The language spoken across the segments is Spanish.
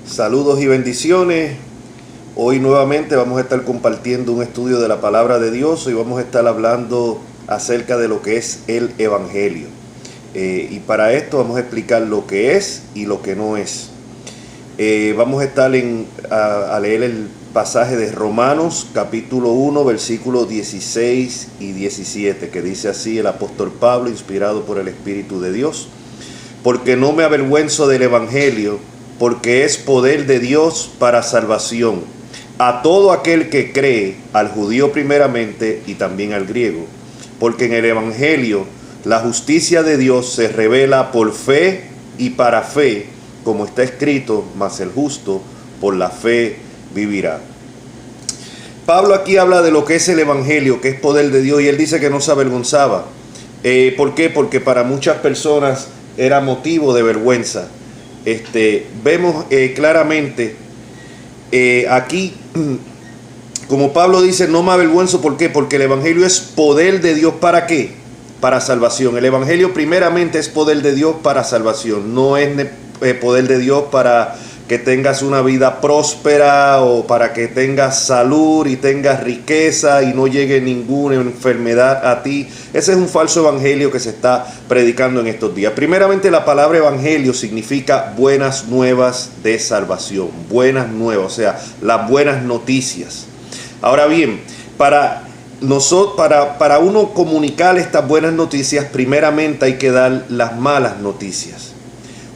Saludos y bendiciones. Hoy nuevamente vamos a estar compartiendo un estudio de la palabra de Dios y vamos a estar hablando acerca de lo que es el Evangelio. Y para esto vamos a explicar lo que es y lo que no es. Vamos a estar a leer el pasaje de Romanos capítulo 1 versículos 16 y 17, que dice así el apóstol Pablo, inspirado por el Espíritu de Dios: porque no me avergüenzo del Evangelio, porque es poder de Dios para salvación a todo aquel que cree, al judío primeramente y también al griego. Porque en el Evangelio la justicia de Dios se revela por fe y para fe, como está escrito: mas el justo por la fe vivirá. Pablo aquí habla de lo que es el Evangelio, que es poder de Dios, y él dice que no se avergonzaba. ¿Por qué? Porque para muchas personas era motivo de vergüenza. Vemos claramente aquí, como Pablo dice, no me avergüenzo. ¿Por qué? Porque el Evangelio es poder de Dios. ¿Para qué? Para salvación. El Evangelio primeramente es poder de Dios para salvación. No es poder de Dios para que tengas una vida próspera o para que tengas salud y tengas riqueza y no llegue ninguna enfermedad a ti. Ese es un falso evangelio que se está predicando en estos días. Primeramente, la palabra evangelio significa buenas nuevas de salvación. Buenas nuevas, o sea, las buenas noticias. Ahora bien, para uno comunicar estas buenas noticias, primeramente hay que dar las malas noticias.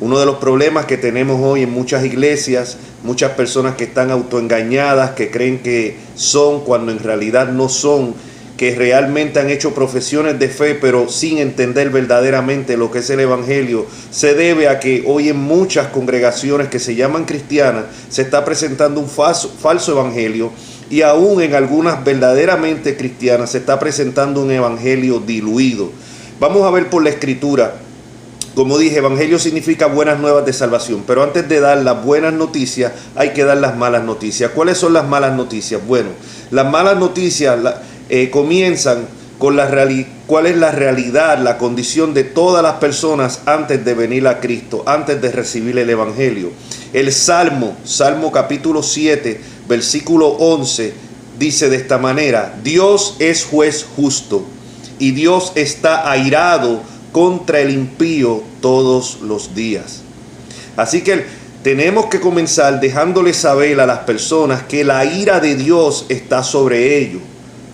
Uno de los problemas que tenemos hoy en muchas iglesias, muchas personas que están autoengañadas, que creen que son cuando en realidad no son, que realmente han hecho profesiones de fe pero sin entender verdaderamente lo que es el Evangelio, se debe a que hoy en muchas congregaciones que se llaman cristianas se está presentando un falso evangelio, y aún en algunas verdaderamente cristianas se está presentando un evangelio diluido. Vamos a ver por la escritura. Como dije, evangelio significa buenas nuevas de salvación, pero antes de dar las buenas noticias hay que dar las malas noticias. ¿Cuáles son las malas noticias? Bueno, las malas noticias comienzan con cuál es la realidad, la condición de todas las personas antes de venir a Cristo, antes de recibir el evangelio. El Salmo capítulo 7, versículo 11, dice de esta manera: Dios es juez justo y Dios está airado contra el impío todos los días. Así que tenemos que comenzar dejándoles saber a las personas que la ira de Dios está sobre ellos.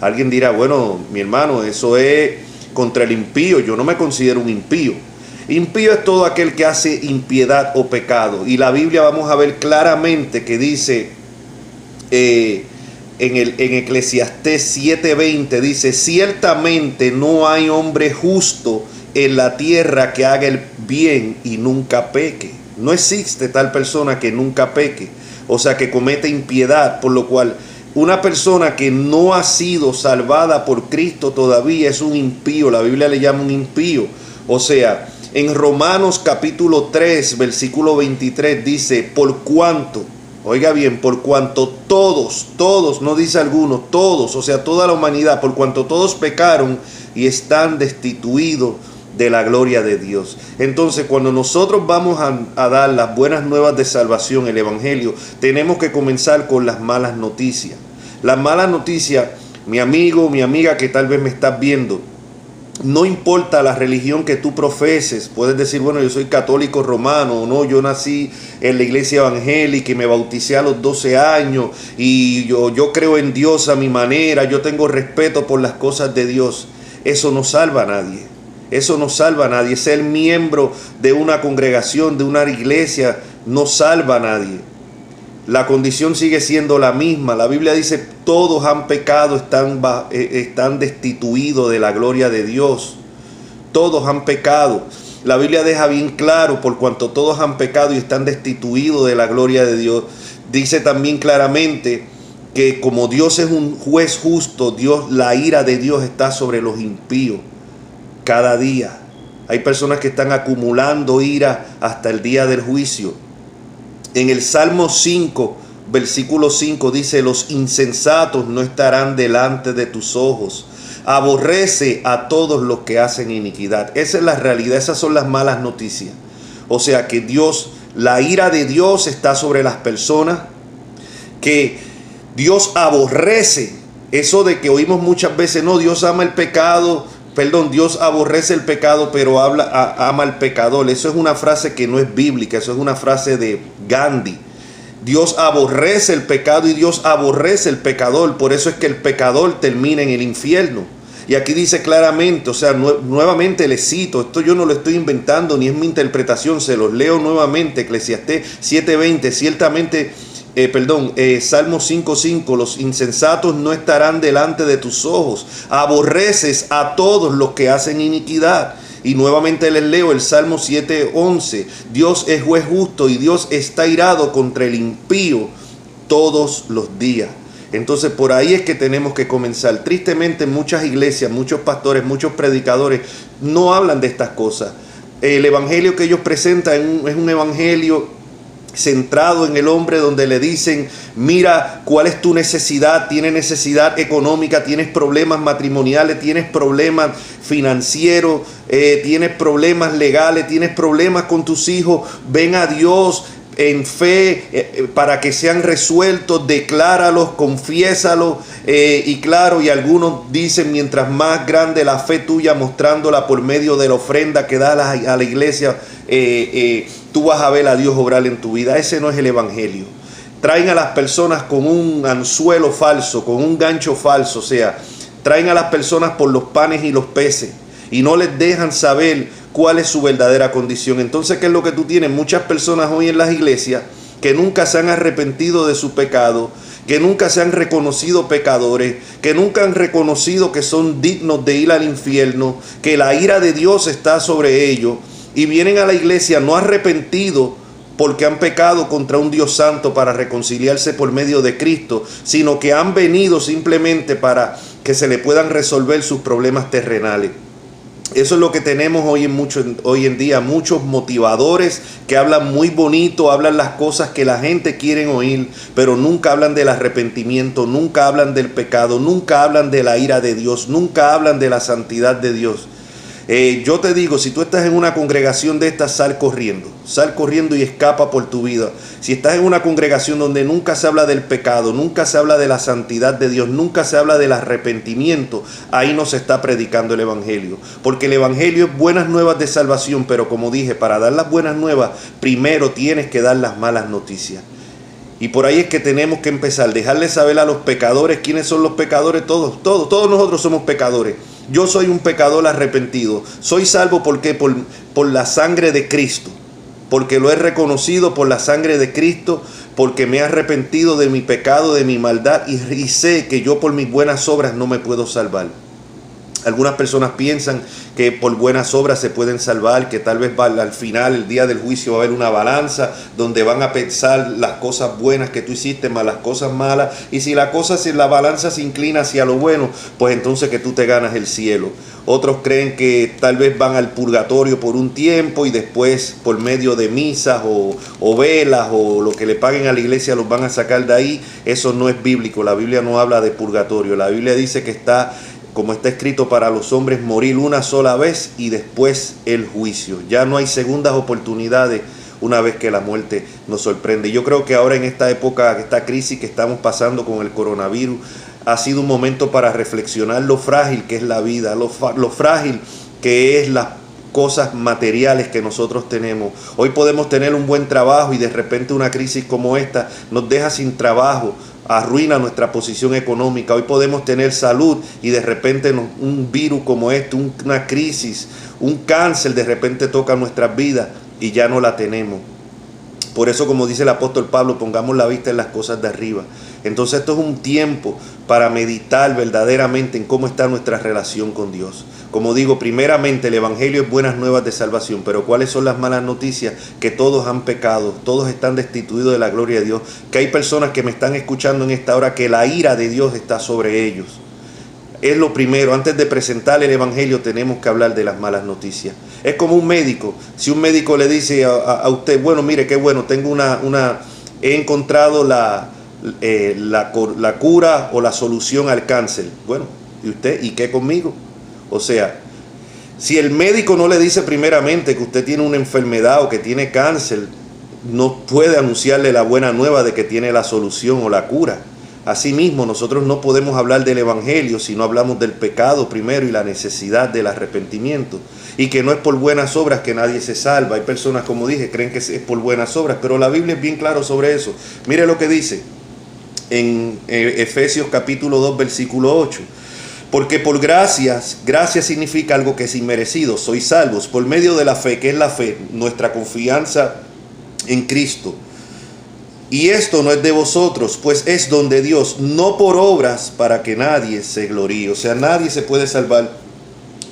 Alguien dirá: bueno, mi hermano, eso es contra el impío. Yo no me considero un impío. Impío es todo aquel que hace impiedad o pecado. Y la Biblia vamos a ver claramente que dice en Eclesiastés 7:20, dice: ciertamente no hay hombre justo en la tierra que haga el bien y nunca peque. No existe tal persona que nunca peque, o sea, que cometa impiedad, por lo cual una persona que no ha sido salvada por Cristo todavía es un impío. La Biblia le llama un impío. O sea, en Romanos capítulo 3 versículo 23 dice: por cuanto, oiga bien, por cuanto todos, no dice algunos, todos, o sea, toda la humanidad, por cuanto todos pecaron y están destituidos de la gloria de Dios. Entonces, cuando nosotros vamos a dar las buenas nuevas de salvación, el evangelio, tenemos que comenzar con las malas noticias. Las malas noticias, mi amigo, mi amiga que tal vez me estás viendo, no importa la religión que tú profeses. Puedes decir: bueno, yo soy católico romano, o no, yo nací en la iglesia evangélica y me bauticé a los 12 años y yo creo en Dios a mi manera, yo tengo respeto por las cosas de Dios. Eso no salva a nadie. Eso no salva a nadie. Ser miembro de una congregación, de una iglesia, no salva a nadie. La condición sigue siendo la misma. La Biblia dice: todos han pecado, están destituidos de la gloria de Dios. Todos han pecado. La Biblia deja bien claro: por cuanto todos han pecado y están destituidos de la gloria de Dios. Dice también claramente que como Dios es un juez justo, la ira de Dios está sobre los impíos. Cada día hay personas que están acumulando ira hasta el día del juicio. En el Salmo 5, versículo 5 dice: los insensatos no estarán delante de tus ojos. Aborrece a todos los que hacen iniquidad. Esa es la realidad, esas son las malas noticias. O sea que Dios la ira de Dios está sobre las personas, que Dios aborrece eso de que oímos muchas veces, no, Dios ama el pecado, Dios aborrece el pecado, pero ama al pecador. Eso es una frase que no es bíblica, eso es una frase de Gandhi. Dios aborrece el pecado y Dios aborrece el pecador, por eso es que el pecador termina en el infierno. Y aquí dice claramente, o sea, nuevamente le cito, esto yo no lo estoy inventando ni es mi interpretación, se los leo nuevamente, Eclesiastés 7:20, ciertamente, Salmo 5:5, los insensatos no estarán delante de tus ojos, aborreces a todos los que hacen iniquidad. Y nuevamente les leo el Salmo 7:11, Dios es juez justo y Dios está irado contra el impío todos los días. Entonces por ahí es que tenemos que comenzar. Tristemente muchas iglesias, muchos pastores, muchos predicadores no hablan de estas cosas. El evangelio que ellos presentan es un evangelio centrado en el hombre, donde le dicen, mira cuál es tu necesidad, tienes necesidad económica, tienes problemas matrimoniales, tienes problemas financieros, tienes problemas legales, tienes problemas con tus hijos, ven a Dios en fe para que sean resueltos, decláralos, confiésalos, y claro, y algunos dicen, mientras más grande la fe tuya, mostrándola por medio de la ofrenda que das a la iglesia, tú vas a ver a Dios obrar en tu vida. Ese no es el evangelio. Traen a las personas con un anzuelo falso, con un gancho falso, o sea, traen a las personas por los panes y los peces y no les dejan saber cuál es su verdadera condición. Entonces, ¿qué es lo que tú tienes? Muchas personas hoy en las iglesias que nunca se han arrepentido de su pecado, que nunca se han reconocido pecadores, que nunca han reconocido que son dignos de ir al infierno, que la ira de Dios está sobre ellos, y vienen a la iglesia no arrepentidos porque han pecado contra un Dios santo para reconciliarse por medio de Cristo, sino que han venido simplemente para que se le puedan resolver sus problemas terrenales. Eso es lo que tenemos hoy en día, muchos motivadores que hablan muy bonito, hablan las cosas que la gente quiere oír, pero nunca hablan del arrepentimiento, nunca hablan del pecado, nunca hablan de la ira de Dios, nunca hablan de la santidad de Dios. Yo te digo, si tú estás en una congregación de estas, sal corriendo y escapa por tu vida. Si estás en una congregación donde nunca se habla del pecado, nunca se habla de la santidad de Dios, nunca se habla del arrepentimiento, ahí no se está predicando el evangelio. Porque el evangelio es buenas nuevas de salvación, pero como dije, para dar las buenas nuevas, primero tienes que dar las malas noticias. Y por ahí es que tenemos que empezar, dejarle saber a los pecadores quiénes son los pecadores. Todos nosotros somos pecadores. Yo soy un pecador arrepentido. Soy salvo ¿por qué? Por la sangre de Cristo. Porque lo he reconocido por la sangre de Cristo, porque me he arrepentido de mi pecado, de mi maldad, y sé que yo por mis buenas obras no me puedo salvar. Algunas personas piensan que por buenas obras se pueden salvar, que tal vez al final, el día del juicio, va a haber una balanza donde van a pensar las cosas buenas que tú hiciste más las cosas malas, y si la balanza se inclina hacia lo bueno, pues entonces que tú te ganas el cielo. Otros creen que tal vez van al purgatorio por un tiempo y después por medio de misas o velas o lo que le paguen a la iglesia los van a sacar de ahí. Eso no es bíblico. La Biblia no habla de purgatorio. La Biblia dice que como está escrito, para los hombres morir una sola vez y después el juicio. Ya no hay segundas oportunidades una vez que la muerte nos sorprende. Yo creo que ahora en esta época, esta crisis que estamos pasando con el coronavirus, ha sido un momento para reflexionar lo frágil que es la vida, lo frágil que es las cosas materiales que nosotros tenemos. Hoy podemos tener un buen trabajo y de repente una crisis como esta nos deja sin trabajo, arruina nuestra posición económica. Hoy podemos tener salud y de repente un virus como este, una crisis, un cáncer de repente toca nuestras vidas y ya no la tenemos. Por eso, como dice el apóstol Pablo, pongamos la vista en las cosas de arriba. Entonces esto es un tiempo para meditar verdaderamente en cómo está nuestra relación con Dios. Como digo, primeramente el evangelio es buenas nuevas de salvación, pero ¿cuáles son las malas noticias? Que todos han pecado, todos están destituidos de la gloria de Dios, que hay personas que me están escuchando en esta hora que la ira de Dios está sobre ellos. Es lo primero. Antes de presentar el evangelio tenemos que hablar de las malas noticias. Es como un médico. Si un médico le dice a usted, bueno, mire, qué bueno, tengo he encontrado la cura o la solución al cáncer. Bueno, ¿y usted? ¿Y qué conmigo? O sea, si el médico no le dice primeramente que usted tiene una enfermedad o que tiene cáncer, no puede anunciarle la buena nueva de que tiene la solución o la cura. Asimismo, nosotros no podemos hablar del evangelio si no hablamos del pecado primero y la necesidad del arrepentimiento. Y que no es por buenas obras que nadie se salva. Hay personas, como dije, creen que es por buenas obras, pero la Biblia es bien claro sobre eso. Mire lo que dice en Efesios capítulo 2, versículo 8. Porque por gracia significa algo que es inmerecido, sois salvos por medio de la fe, que es la fe, nuestra confianza en Cristo. Y esto no es de vosotros, pues es don de Dios, no por obras para que nadie se gloríe. O sea, nadie se puede salvar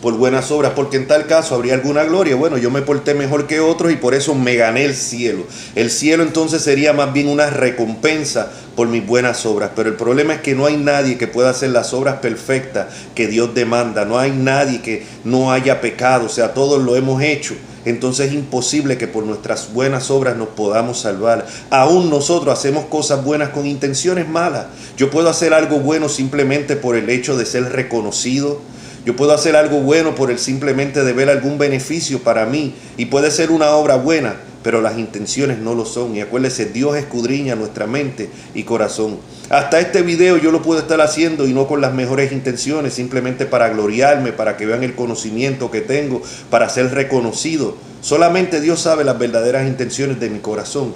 por buenas obras, porque en tal caso habría alguna gloria. Bueno, yo me porté mejor que otros y por eso me gané el cielo. El cielo entonces sería más bien una recompensa por mis buenas obras. Pero el problema es que no hay nadie que pueda hacer las obras perfectas que Dios demanda. No hay nadie que no haya pecado. O sea, todos lo hemos hecho. Entonces es imposible que por nuestras buenas obras nos podamos salvar. Aún nosotros hacemos cosas buenas con intenciones malas. Yo puedo hacer algo bueno simplemente por el hecho de ser reconocido. Yo puedo hacer algo bueno por el simplemente de ver algún beneficio para mí. Y puede ser una obra buena, pero las intenciones no lo son. Y acuérdese, Dios escudriña nuestra mente y corazón. Hasta este video yo lo puedo estar haciendo y no con las mejores intenciones, simplemente para gloriarme, para que vean el conocimiento que tengo, para ser reconocido. Solamente Dios sabe las verdaderas intenciones de mi corazón.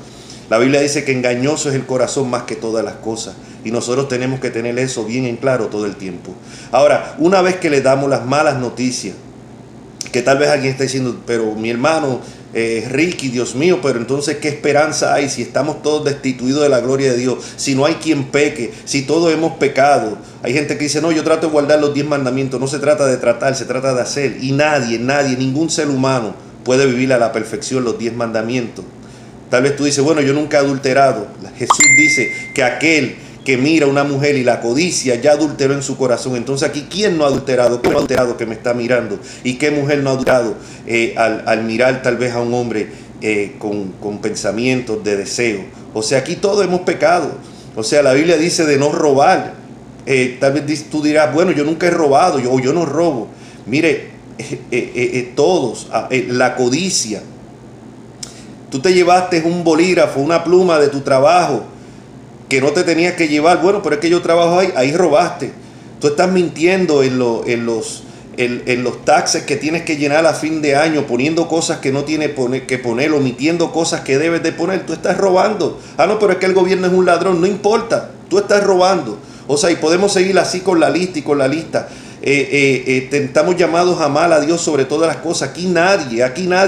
La Biblia dice que engañoso es el corazón más que todas las cosas. Y nosotros tenemos que tener eso bien en claro todo el tiempo. Ahora, una vez que le damos las malas noticias, que tal vez alguien está diciendo, pero mi hermano Ricky, Dios mío, pero entonces ¿qué esperanza hay si estamos todos destituidos de la gloria de Dios? Si no hay quien peque, si todos hemos pecado. Hay gente que dice, no, yo trato de guardar los 10 mandamientos. No se trata de tratar, se trata de hacer. Y nadie, ningún ser humano puede vivir a la perfección los 10 mandamientos. Tal vez tú dices, bueno, yo nunca he adulterado. Jesús dice que aquel que mira a una mujer y la codicia ya adulteró en su corazón. Entonces aquí, ¿quién no ha adulterado? ¿Quién no ha adulterado que me está mirando? ¿Y qué mujer no ha adulterado al mirar tal vez a un hombre con pensamientos de deseo? O sea, aquí todos hemos pecado. O sea, la Biblia dice de no robar. Tal vez tú dirás, bueno, yo nunca he robado, yo no robo. Mire, todos, la codicia. Tú te llevaste un bolígrafo, una pluma de tu trabajo que no te tenías que llevar. Bueno, pero es que yo trabajo ahí robaste. Tú estás mintiendo en los taxes que tienes que llenar a fin de año, poniendo cosas que no tienes que poner, omitiendo cosas que debes de poner. Tú estás robando. Ah, no, pero es que el gobierno es un ladrón. No importa, tú estás robando. O sea, y podemos seguir así con la lista y con la lista. Estamos llamados a amar a Dios sobre todas las cosas. Aquí nadie,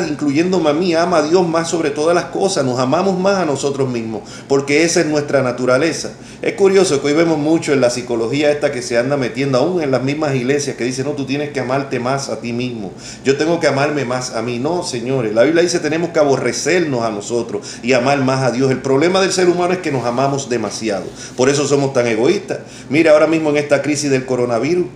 incluyéndome a mí, ama a Dios más sobre todas las cosas. Nos amamos más a nosotros mismos, porque esa es nuestra naturaleza. Es curioso que hoy vemos mucho en la psicología esta que se anda metiendo, aún en las mismas iglesias, que dicen, no, tú tienes que amarte más a ti mismo. Yo tengo que amarme más a mí. No, señores, la Biblia dice tenemos que aborrecernos a nosotros y amar más a Dios. El problema del ser humano es que nos amamos demasiado. Por eso somos tan egoístas. Mira, ahora mismo en esta crisis del coronavirus,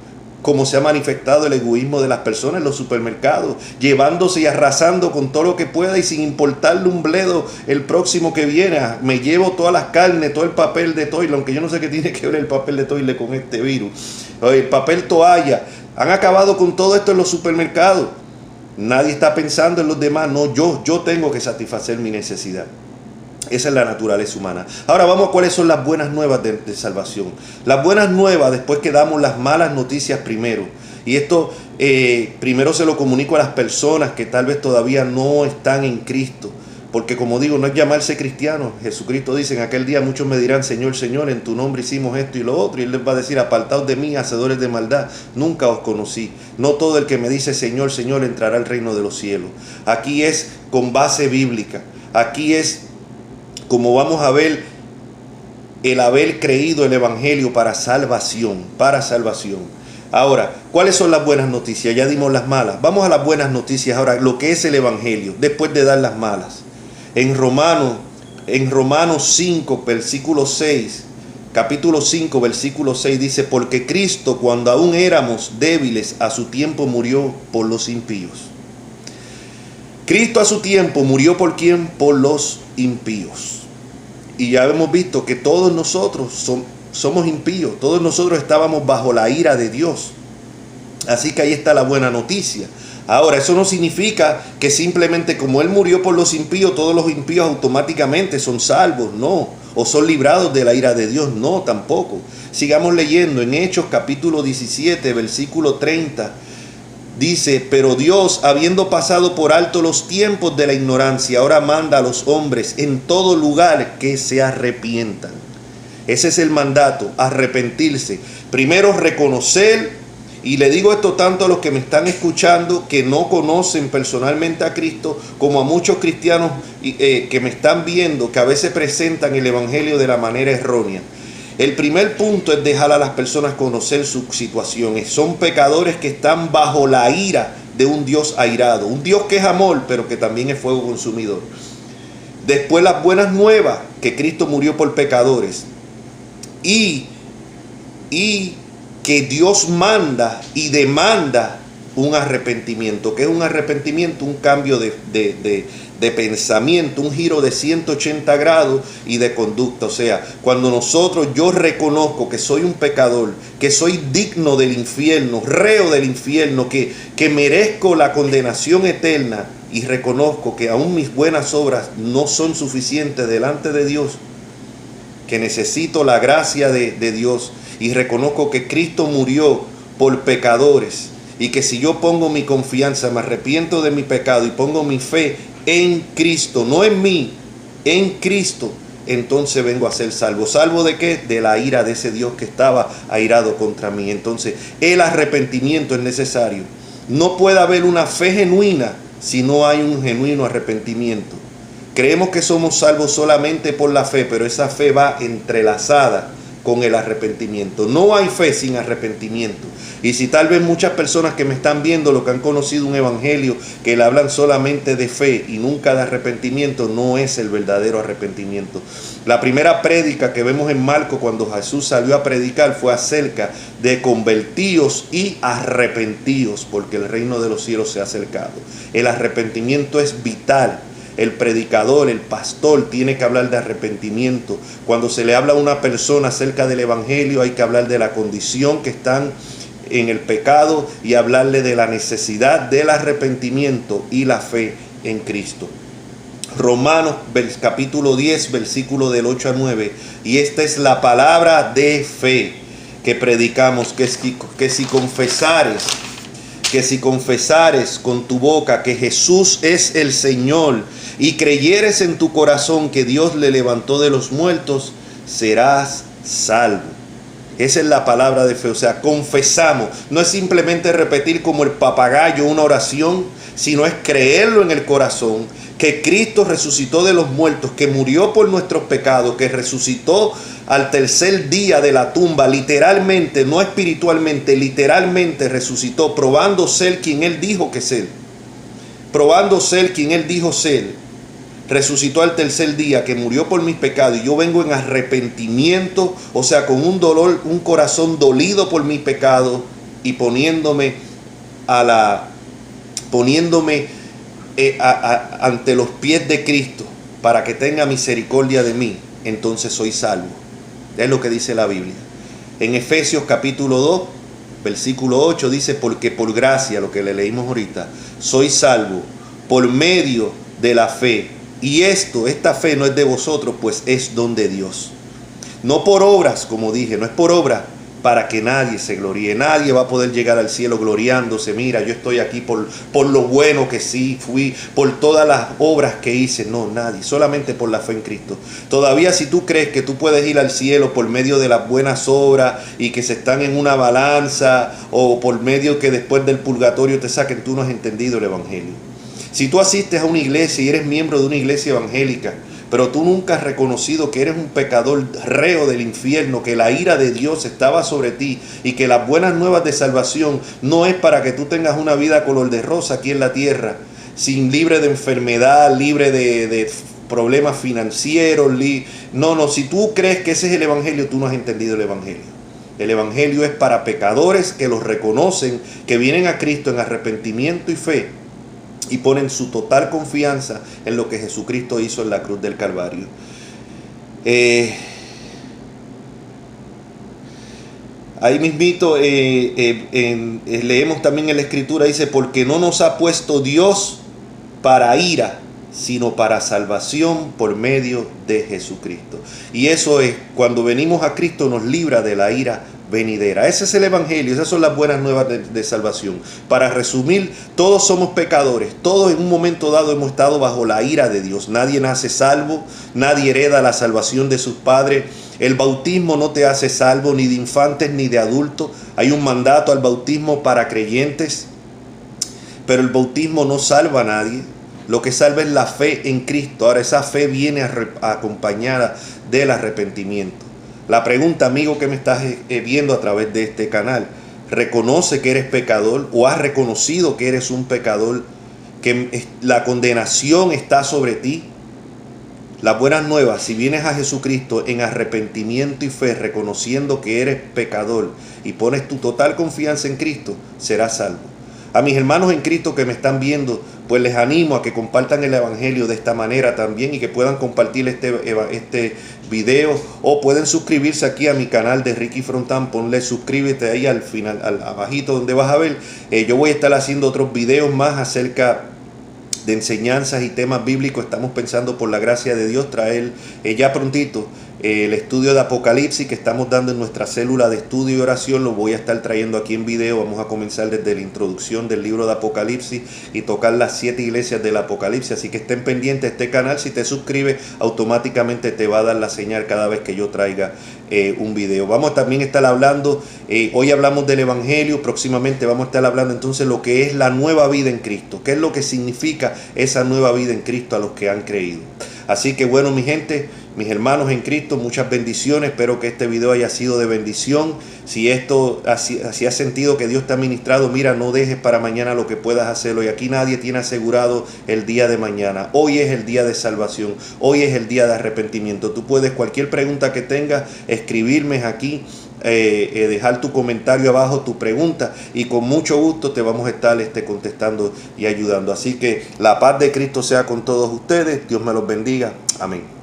cómo se ha manifestado el egoísmo de las personas en los supermercados, llevándose y arrasando con todo lo que pueda y sin importarle un bledo el próximo que viene. Me llevo todas las carnes, todo el papel de toile, aunque yo no sé qué tiene que ver el papel de toile con este virus. El papel toalla. Han acabado con todo esto en los supermercados. Nadie está pensando en los demás. No, yo tengo que satisfacer mi necesidad. Esa es la naturaleza humana. Ahora vamos a cuáles son las buenas nuevas de salvación. Las buenas nuevas, después que damos las malas noticias primero. Y esto primero se lo comunico a las personas que tal vez todavía no están en Cristo. Porque como digo, no es llamarse cristiano. Jesucristo dice, en aquel día muchos me dirán, Señor, Señor, en tu nombre hicimos esto y lo otro. Y Él les va a decir, apartaos de mí, hacedores de maldad. Nunca os conocí. No todo el que me dice, Señor, Señor, entrará al reino de los cielos. Aquí es con base bíblica. Aquí es como vamos a ver, el haber creído el evangelio para salvación, Ahora, ¿cuáles son las buenas noticias? Ya dimos las malas. Vamos a las buenas noticias ahora, lo que es el evangelio, después de dar las malas. En Romanos 5, versículo 6, capítulo 5, versículo 6 dice, porque Cristo, cuando aún éramos débiles, a su tiempo murió por los impíos. Cristo a su tiempo murió ¿por quién? Por los impíos. Y ya hemos visto que todos nosotros somos impíos. Todos nosotros estábamos bajo la ira de Dios. Así que ahí está la buena noticia. Ahora, eso no significa que simplemente como Él murió por los impíos, todos los impíos automáticamente son salvos, no. O son librados de la ira de Dios, no, tampoco. Sigamos leyendo en Hechos capítulo 17, versículo 30. Dice, pero Dios, habiendo pasado por alto los tiempos de la ignorancia, ahora manda a los hombres en todo lugar que se arrepientan. Ese es el mandato, arrepentirse. Primero reconocer. Y le digo esto tanto a los que me están escuchando que no conocen personalmente a Cristo, como a muchos cristianos que me están viendo, que a veces presentan el evangelio de la manera errónea. El primer punto es dejar a las personas conocer su situación. Son pecadores que están bajo la ira de un Dios airado. Un Dios que es amor, pero que también es fuego consumidor. Después las buenas nuevas, que Cristo murió por pecadores. Y que Dios manda y demanda un arrepentimiento. ¿Qué es un arrepentimiento? Un cambio de pensamiento, un giro de 180 grados y de conducta. O sea, cuando yo reconozco que soy un pecador, que soy digno del infierno, reo del infierno, que merezco la condenación eterna, y reconozco que aún mis buenas obras no son suficientes delante de Dios, que necesito la gracia de Dios, y reconozco que Cristo murió por pecadores, y que si yo pongo mi confianza, me arrepiento de mi pecado y pongo mi fe en Cristo, no en mí, en Cristo, entonces vengo a ser salvo. ¿Salvo de qué? De la ira de ese Dios que estaba airado contra mí. Entonces el arrepentimiento es necesario. No puede haber una fe genuina si no hay un genuino arrepentimiento. Creemos que somos salvos solamente por la fe, pero esa fe va entrelazada con el arrepentimiento. No hay fe sin arrepentimiento. Y si tal vez muchas personas que me están viendo, lo que han conocido un evangelio que le hablan solamente de fe y nunca de arrepentimiento, no es el verdadero arrepentimiento. La primera prédica que vemos en Marcos cuando Jesús salió a predicar fue acerca de convertíos y arrepentíos, porque el reino de los cielos se ha acercado. El arrepentimiento es vital. El predicador, el pastor tiene que hablar de arrepentimiento. Cuando se le habla a una persona acerca del evangelio, hay que hablar de la condición que están en el pecado y hablarle de la necesidad del arrepentimiento y la fe en Cristo. Romanos capítulo 10, versículo del 8 a 9. Y esta es la palabra de fe que predicamos, que si confesares con tu boca que Jesús es el Señor y creyeres en tu corazón que Dios le levantó de los muertos, serás salvo. Esa es la palabra de fe. O sea, confesamos. No es simplemente repetir como el papagayo una oración, sino es creerlo en el corazón, que Cristo resucitó de los muertos, que murió por nuestros pecados, que resucitó al tercer día de la tumba, literalmente, no espiritualmente, literalmente resucitó, probando ser quien Él dijo que ser. Probando ser quien Él dijo ser. Resucitó al tercer día, que murió por mis pecados, y yo vengo en arrepentimiento, o sea, con un dolor, un corazón dolido por mis pecados, y poniéndome ante los pies de Cristo para que tenga misericordia de mí, entonces soy salvo. Es lo que dice la Biblia. En Efesios capítulo 2, versículo 8 dice, porque por gracia, lo que le leímos ahorita, soy salvo por medio de la fe. Y esta fe no es de vosotros, pues es don de Dios. No por obras, como dije, no es por obra para que nadie se gloríe. Nadie va a poder llegar al cielo gloriándose. Mira, yo estoy aquí por lo bueno que sí fui, por todas las obras que hice. No, nadie, solamente por la fe en Cristo. Todavía si tú crees que tú puedes ir al cielo por medio de las buenas obras y que se están en una balanza, o por medio que después del purgatorio te saquen, tú no has entendido el evangelio. Si tú asistes a una iglesia y eres miembro de una iglesia evangélica, pero tú nunca has reconocido que eres un pecador reo del infierno, que la ira de Dios estaba sobre ti y que las buenas nuevas de salvación no es para que tú tengas una vida color de rosa aquí en la tierra, libre de enfermedad, libre de problemas financieros. No, si tú crees que ese es el evangelio, tú no has entendido el evangelio. El evangelio es para pecadores que los reconocen, que vienen a Cristo en arrepentimiento y fe, y ponen su total confianza en lo que Jesucristo hizo en la cruz del Ahí mismito leemos también en la Escritura, dice, porque no nos ha puesto Dios para ira, sino para salvación por medio de Jesucristo. Y eso es, cuando venimos a Cristo nos libra de la ira venidera. Ese es el Evangelio, esas son las buenas nuevas de salvación. Para resumir, todos somos pecadores, todos en un momento dado hemos estado bajo la ira de Dios. Nadie nace salvo, nadie hereda la salvación de sus padres. El bautismo no te hace salvo ni de infantes ni de adultos. Hay un mandato al bautismo para creyentes, pero el bautismo no salva a nadie. Lo que salva es la fe en Cristo. Ahora, esa fe viene acompañada del arrepentimiento. La pregunta, amigo que me estás viendo a través de este canal, ¿reconoce que eres pecador o has reconocido que eres un pecador, que la condenación está sobre ti? Las buenas nuevas, si vienes a Jesucristo en arrepentimiento y fe, reconociendo que eres pecador y pones tu total confianza en Cristo, serás salvo. A mis hermanos en Cristo que me están viendo, pues les animo a que compartan el Evangelio de esta manera también y que puedan compartir este video, o pueden suscribirse aquí a mi canal de Ricky Frontán. Ponle suscríbete ahí al final, abajito donde vas a ver. Yo voy a estar haciendo otros videos más acerca de enseñanzas y temas bíblicos. Estamos pensando, por la gracia de Dios, traer ya prontito el estudio de Apocalipsis que estamos dando en nuestra célula de estudio y oración. Lo voy a estar trayendo aquí en video. Vamos a comenzar desde la introducción del libro de Apocalipsis y tocar las 7 iglesias del Apocalipsis. Así que estén pendientes de este canal. Si te suscribes, automáticamente te va a dar la señal cada vez que yo traiga un video. Vamos también a estar hablando, hoy hablamos del Evangelio, próximamente vamos a estar hablando entonces lo que es la nueva vida en Cristo. ¿Qué es lo que significa esa nueva vida en Cristo a los que han creído? Así que bueno, mi gente, mis hermanos en Cristo, muchas bendiciones. Espero que este video haya sido de bendición. Si esto así has sentido que Dios te ha ministrado, mira, no dejes para mañana lo que puedas hacerlo. Y aquí nadie tiene asegurado el día de mañana. Hoy es el día de salvación. Hoy es el día de arrepentimiento. Tú puedes, cualquier pregunta que tengas, escribirme aquí. Dejar tu comentario abajo, tu pregunta, y con mucho gusto te vamos a estar contestando y ayudando. Así que la paz de Cristo sea con todos ustedes. Dios me los bendiga. Amén.